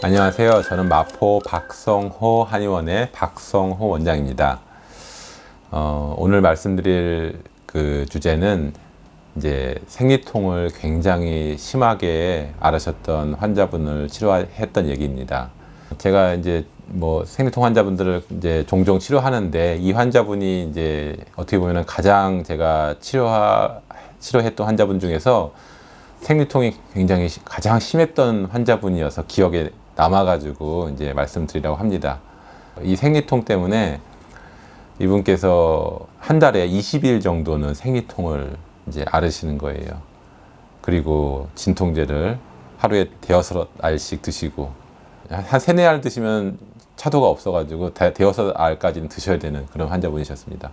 안녕하세요. 저는 마포 박성호 한의원의 박성호 원장입니다. 오늘 말씀드릴 그 주제는 이제 생리통을 굉장히 심하게 앓으셨던 환자분을 치료했던 얘기입니다. 제가 이제 뭐 생리통 환자분들을 이제 종종 치료하는데, 이 환자분이 이제 어떻게 보면 가장 제가 치료했던 환자분 중에서 생리통이 굉장히 가장 심했던 환자분이어서 기억에 남아가지고 이제 말씀드리려고 합니다. 이 생리통 때문에 이분께서 한 달에 20일 정도는 생리통을 이제 앓으시는 거예요. 그리고 진통제를 하루에 대여섯 알씩 드시고, 한 3, 4알 드시면 차도가 없어가지고 대여섯 알까지는 드셔야 되는 그런 환자분이셨습니다.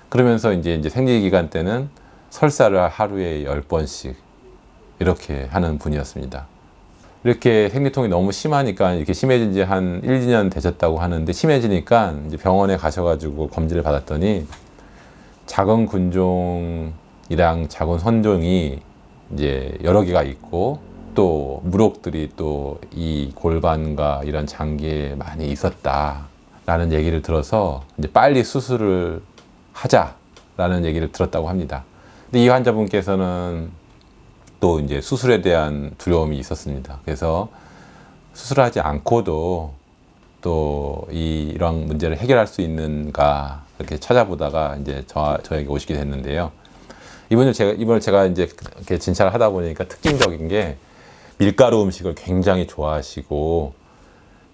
그러면서 이제 생리 기간 때는 설사를 하루에 10번씩 이렇게 하는 분이었습니다. 이렇게 생리통이 너무 심하니까, 이렇게 심해진 지 한 1, 2년 되셨다고 하는데, 심해지니까 이제 병원에 가셔가지고 검진을 받았더니 자궁 근종이랑 자궁 선종이 이제 여러 개가 있고, 또 물혹들이 또 이 골반과 이런 장기에 많이 있었다라는 얘기를 들어서 이제 빨리 수술을 하자라는 얘기를 들었다고 합니다. 근데 이 환자분께서는 또 이제 수술에 대한 두려움이 있었습니다. 그래서 수술하지 않고도 또 이런 문제를 해결할 수 있는가 이렇게 찾아보다가 이제 저에게 오시게 됐는데요. 이분을 제가 이제 이렇게 진찰을 하다 보니까 특징적인 게, 밀가루 음식을 굉장히 좋아하시고,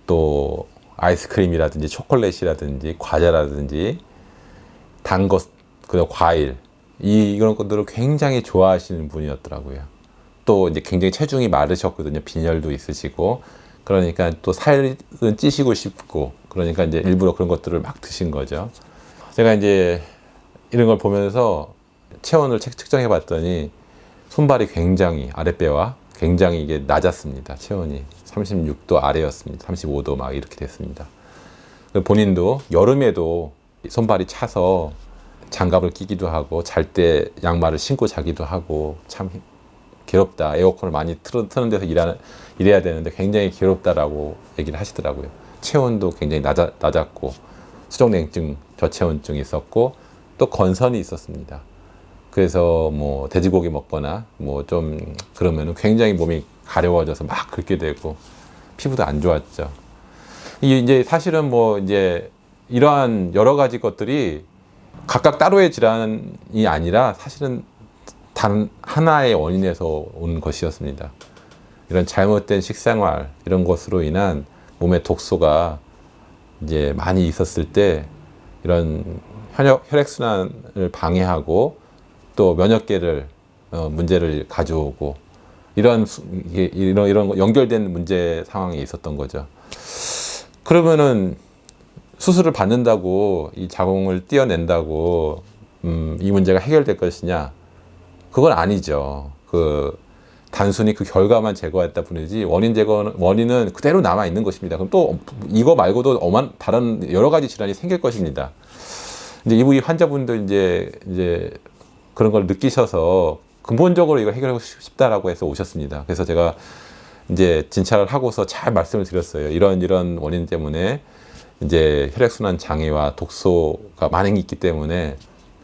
또 아이스크림이라든지 초콜릿이라든지 과자라든지 단 것, 그리고 과일, 이런 것들을 굉장히 좋아하시는 분이었더라고요. 또 이제 굉장히 체중이 마르셨거든요. 빈혈도 있으시고, 그러니까 또 살은 찌시고 싶고, 그러니까 이제 일부러 그런 것들을 막 드신 거죠. 제가 이제 이런 걸 보면서 체온을 측정해 봤더니 손발이 굉장히, 아랫배와 굉장히 이게 낮았습니다. 체온이 36도 아래였습니다. 35도 막 이렇게 됐습니다. 본인도 여름에도 손발이 차서 장갑을 끼기도 하고, 잘 때 양말을 신고 자기도 하고, 참 괴롭다. 에어컨을 많이 트는 데서 일해야 되는데 굉장히 괴롭다라고 얘기를 하시더라고요. 체온도 굉장히 낮았고, 수족냉증, 저체온증이 있었고, 또 건선이 있었습니다. 그래서 뭐 돼지고기 먹거나 뭐 좀 그러면은 굉장히 몸이 가려워져서 막 긁게 되고, 피부도 안 좋았죠. 이제 사실은 뭐 이제 이러한 여러 가지 것들이 각각 따로의 질환이 아니라 사실은 단 하나의 원인에서 온 것이었습니다. 이런 잘못된 식생활, 이런 것으로 인한 몸의 독소가 이제 많이 있었을 때 이런 혈액순환을 방해하고, 또 면역계를 문제를 가져오고, 이런 연결된 문제 상황이 있었던 거죠. 그러면은 수술을 받는다고, 이 자궁을 떼어낸다고 이 문제가 해결될 것이냐? 그건 아니죠. 단순히 그 결과만 제거했다 뿐이지, 원인은 그대로 남아 있는 것입니다. 그럼 또 이거 말고도 다른 여러 가지 질환이 생길 것입니다. 이제 이 환자분도 이제 그런 걸 느끼셔서 근본적으로 이거 해결하고 싶다라고 해서 오셨습니다. 그래서 제가 이제 진찰을 하고서 잘 말씀을 드렸어요. 이런 원인 때문에 이제 혈액순환 장애와 독소가 많이 있기 때문에,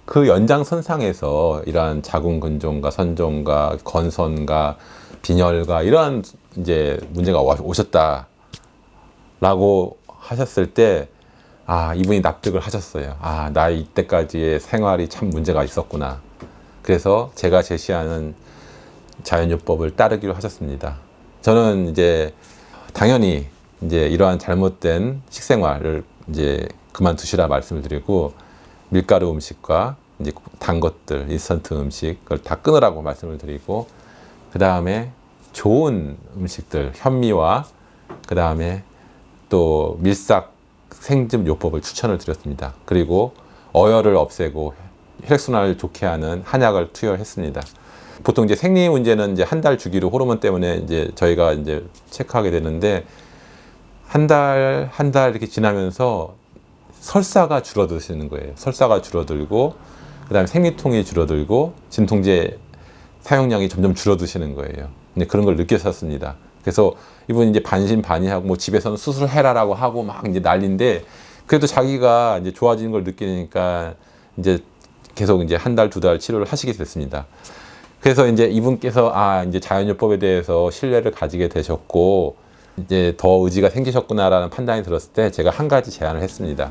그 연장선상에서 이러한 자궁 근종과 선종과 건선과 빈혈과 이러한 이제 문제가 오셨다라고 하셨을 때, 이분이 납득을 하셨어요. 나 이때까지의 생활이 참 문제가 있었구나. 그래서 제가 제시하는 자연요법을 따르기로 하셨습니다. 저는 이제 당연히 이제 이러한 잘못된 식생활을 이제 그만두시라 말씀을 드리고, 밀가루 음식과 이제 단 것들, 인스턴트 음식, 그걸 다 끊으라고 말씀을 드리고, 그 다음에 좋은 음식들, 현미와 그 다음에 또 밀싹 생즙 요법을 추천을 드렸습니다. 그리고 어혈을 없애고 혈액순환을 좋게 하는 한약을 투여했습니다. 보통 이제 생리 문제는 이제 한 달 주기로 호르몬 때문에 이제 저희가 이제 체크하게 되는데, 한 달 이렇게 지나면서 설사가 줄어드시는 거예요. 설사가 줄어들고, 그 다음에 생리통이 줄어들고, 진통제 사용량이 점점 줄어드시는 거예요. 이제 그런 걸 느꼈었습니다. 그래서 이분이 이제 반신반의하고, 뭐 집에서는 수술해라라고 하고 막 이제 난리인데, 그래도 자기가 이제 좋아지는 걸 느끼니까 이제 계속 이제 한 달, 두 달 치료를 하시게 됐습니다. 그래서 이제 이분께서 이제 자연요법에 대해서 신뢰를 가지게 되셨고, 이제 더 의지가 생기셨구나라는 판단이 들었을 때 제가 한 가지 제안을 했습니다.